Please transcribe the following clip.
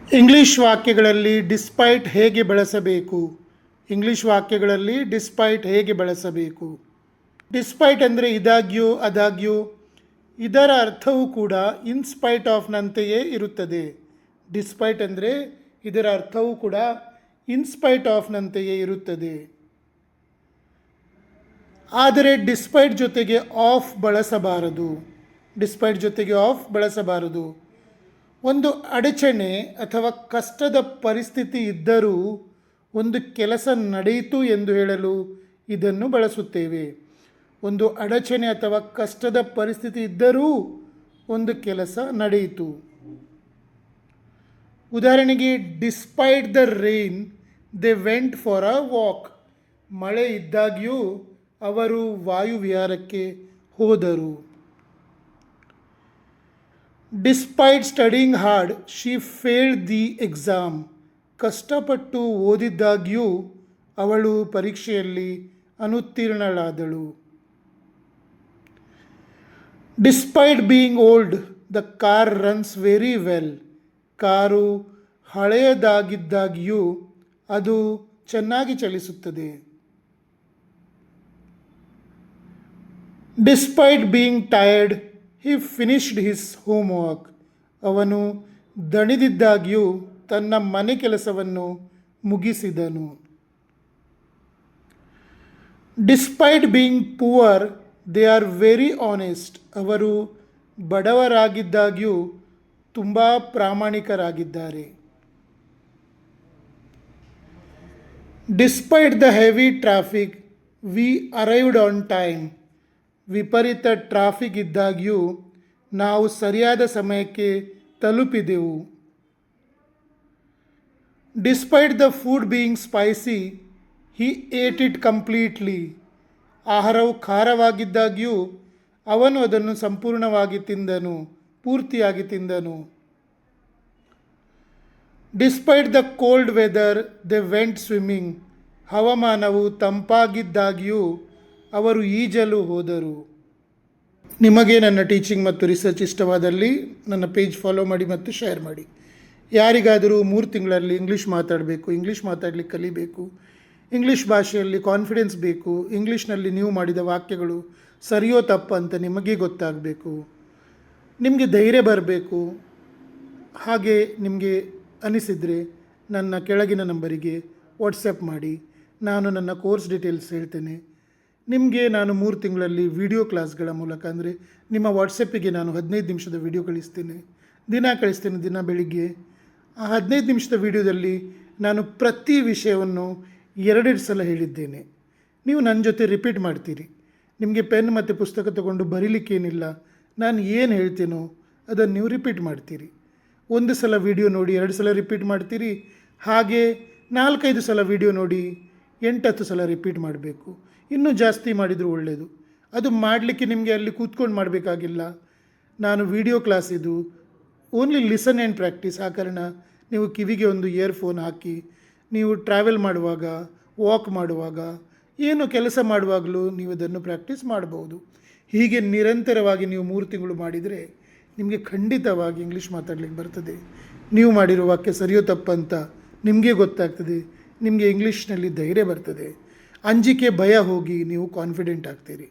English ವಾಕ್ಯಗಳಲ್ಲಿ despite ಹೇಗೆ ಬಳಸಬೇಕು? English ವಾಕ್ಯಗಳಲ್ಲಿ despite ಹೇಗೆ ಬಳಸಬೇಕು? ಡಿಸ್ಪೈಟ್ ಅಂದರೆ ಇದಾಗ್ಯೂ ಆದಾಗ್ಯೂ. ಇದರ ಅರ್ಥವೂ ಕೂಡ ಇನ್ಸ್ಪೈಟ್ ಆಫ್ನಂತೆಯೇ ಇರುತ್ತದೆ. ಡಿಸ್ಪೈಟ್ ಅಂದರೆ ಇದರ ಅರ್ಥವೂ ಕೂಡ ಇನ್ಸ್ಪೈಟ್ ಆಫ್ನಂತೆಯೇ ಇರುತ್ತದೆ. ಆದರೆ ಡಿಸ್ಪೈಟ್ ಜೊತೆಗೆ ಆಫ್ ಬಳಸಬಾರದು. ಡಿಸ್ಪೈಟ್ ಜೊತೆಗೆ ಆಫ್ ಬಳಸಬಾರದು. ಒಂದು ಅಡಚಣೆ ಅಥವಾ ಕಷ್ಟದ ಪರಿಸ್ಥಿತಿ ಇದ್ದರೂ ಒಂದು ಕೆಲಸ ನಡೆಯಿತು ಎಂದು ಹೇಳಲು ಇದನ್ನು ಬಳಸುತ್ತೇವೆ. ಒಂದು ಅಡಚಣೆ ಅಥವಾ ಕಷ್ಟದ ಪರಿಸ್ಥಿತಿ ಇದ್ದರೂ ಒಂದು ಕೆಲಸ ನಡೆಯಿತು. ಉದಾಹರಣೆಗೆ, despite the rain they went for a walk. ಮಳೆ ಇದ್ದಾಗ್ಯೂ ಅವರು ವಾಯುವಿಹಾರಕ್ಕೆ ಹೋದರು. Despite studying hard she failed the exam. ಕಷ್ಟಪಟ್ಟು ಓದಿದ್ದಾಗ್ಯೂ ಅವಳು ಪರೀಕ್ಷೆಯಲ್ಲಿ ಅನುತ್ತೀರ್ಣಳಾದಳು. Despite being old the car runs very well. ಕಾರು ಹಳೆಯದಾಗಿದ್ದಾಗ್ಯೂ ಅದು ಚೆನ್ನಾಗಿ ಚಲಿಸುತ್ತದೆ. Despite being tired he finished his homework. ಅವನು ದಣಿದಿದ್ದಾಗ್ಯೂ ತನ್ನ ಮನೆ ಕೆಲಸವನ್ನು ಮುಗಿಸಿದನು. Despite being poor they are very honest. ಅವರು ಬಡವರಾಗಿದ್ದಾಗ್ಯೂ ತುಂಬ ಪ್ರಾಮಾಣಿಕರಾಗಿದ್ದಾರೆ. Despite the heavy traffic V arrived on time. ವಿಪರೀತ ಟ್ರಾಫಿಕ್ ಇದ್ದಾಗ್ಯೂ ನಾವು ಸರಿಯಾದ ಸಮಯಕ್ಕೆ ತಲುಪಿದೆವು. Despite the food being spicy he ate it completely. ಆಹಾರವು ಖಾರವಾಗಿದ್ದಾಗ್ಯೂ ಅವನು ಅದನ್ನು ಸಂಪೂರ್ಣವಾಗಿ ತಿಂದನು, ಪೂರ್ತಿಯಾಗಿ ತಿಂದನು. Despite the cold weather they went swimming. ಹವಾಮಾನವು ತಂಪಾಗಿದ್ದಾಗ್ಯೂ ಅವರು ಈಜಲು ಹೋದರು. ನಿಮಗೆ ನನ್ನ ಟೀಚಿಂಗ್ ಮತ್ತು ರಿಸರ್ಚ್ ಇಷ್ಟವಾದಲ್ಲಿ ನನ್ನ ಪೇಜ್ ಫಾಲೋ ಮಾಡಿ ಮತ್ತು ಶೇರ್ ಮಾಡಿ. ಯಾರಿಗಾದರೂ 3 ತಿಂಗಳಲ್ಲಿ ಇಂಗ್ಲೀಷ್ ಮಾತಾಡಬೇಕು, ಇಂಗ್ಲೀಷ್ ಮಾತಾಡಲಿಕ್ಕೆ ಕಲಿಬೇಕು, ಇಂಗ್ಲೀಷ್ ಭಾಷೆಯಲ್ಲಿ ಕಾನ್ಫಿಡೆನ್ಸ್ ಬೇಕು, ಇಂಗ್ಲೀಷ್ನಲ್ಲಿ ನೀವು ಮಾಡಿದ ವಾಕ್ಯಗಳು ಸರಿಯೋ ತಪ್ಪ ಅಂತ ನಿಮಗೆ ಗೊತ್ತಾಗಬೇಕು, ನಿಮಗೆ ಧೈರ್ಯ ಬರಬೇಕು. ಹಾಗೆ ನಿಮಗೆ ಅನಿಸಿದರೆ ನನ್ನ ಕೆಳಗಿನ ನಂಬರಿಗೆ ವಾಟ್ಸಪ್ ಮಾಡಿ. ನಾನು ನನ್ನ ಕೋರ್ಸ್ ಡೀಟೇಲ್ಸ್ ಹೇಳ್ತೇನೆ. ನಿಮಗೆ ನಾನು 3 ತಿಂಗಳಲ್ಲಿ ವಿಡಿಯೋ ಕ್ಲಾಸ್ಗಳ ಮೂಲಕ, ಅಂದರೆ ನಿಮ್ಮ ವಾಟ್ಸಪ್ಪಿಗೆ ನಾನು 15 ನಿಮಿಷದ ವಿಡಿಯೋ ಕಳಿಸ್ತೇನೆ, ದಿನ ಬೆಳಿಗ್ಗೆ. ಆ 15 ನಿಮಿಷದ ವಿಡಿಯೋದಲ್ಲಿ ನಾನು ಪ್ರತಿ ವಿಷಯವನ್ನು 2 ಸಲ ಹೇಳಿದ್ದೇನೆ. ನೀವು ನನ್ನ ಜೊತೆ ರಿಪೀಟ್ ಮಾಡ್ತೀರಿ. ನಿಮಗೆ ಪೆನ್ ಮತ್ತು ಪುಸ್ತಕ ತಗೊಂಡು ಬರೀಲಿಕ್ಕೇನಿಲ್ಲ. ನಾನು ಏನು ಹೇಳ್ತೇನೋ ಅದನ್ನು ನೀವು ರಿಪೀಟ್ ಮಾಡ್ತೀರಿ. 1 ಸಲ ವಿಡಿಯೋ ನೋಡಿ 2 ಸಲ ರಿಪೀಟ್ ಮಾಡ್ತೀರಿ. ಹಾಗೆ 4-5 ಸಲ ವಿಡಿಯೋ ನೋಡಿ 8-10 ಸಲ ರಿಪೀಟ್ ಮಾಡಬೇಕು. ಇನ್ನೂ ಜಾಸ್ತಿ ಮಾಡಿದರೂ ಒಳ್ಳೆಯದು. ಅದು ಮಾಡಲಿಕ್ಕೆ ನಿಮಗೆ ಅಲ್ಲಿ ಕೂತ್ಕೊಂಡು ಮಾಡಬೇಕಾಗಿಲ್ಲ. ನಾನು ವಿಡಿಯೋ ಕ್ಲಾಸ್ ಇದು ಓನ್ಲಿ ಲಿಸನ್ ಆ್ಯಂಡ್ ಪ್ರಾಕ್ಟೀಸ್. ಆ ಕಾರಣ ನೀವು ಕಿವಿಗೆ ಒಂದು ಇಯರ್ಫೋನ್ ಹಾಕಿ ನೀವು ಟ್ರಾವೆಲ್ ಮಾಡುವಾಗ, ವಾಕ್ ಮಾಡುವಾಗ, ಏನು ಕೆಲಸ ಮಾಡುವಾಗಲೂ ನೀವು ಅದನ್ನು ಪ್ರಾಕ್ಟೀಸ್ ಮಾಡಬಹುದು. ಹೀಗೆ ನಿರಂತರವಾಗಿ ನೀವು 3 ತಿಂಗಳು ಮಾಡಿದರೆ ನಿಮಗೆ ಖಂಡಿತವಾಗಿ ಇಂಗ್ಲೀಷ್ ಮಾತಾಡಲಿಕ್ಕೆ ಬರ್ತದೆ. ನೀವು ಮಾಡಿರೋ ವಾಕ್ಯ ಸರಿಯೋ ತಪ್ಪಂತ ನಿಮಗೆ ಗೊತ್ತಾಗ್ತದೆ. ನಿಮಗೆ ಇಂಗ್ಲೀಷ್ನಲ್ಲಿ ಧೈರ್ಯ ಬರ್ತದೆ. ಅಂಜಿಕೆ ಭಯ ಹೋಗಿ ನೀವು ಕಾನ್ಫಿಡೆಂಟ್ ಆಗ್ತೀರಿ.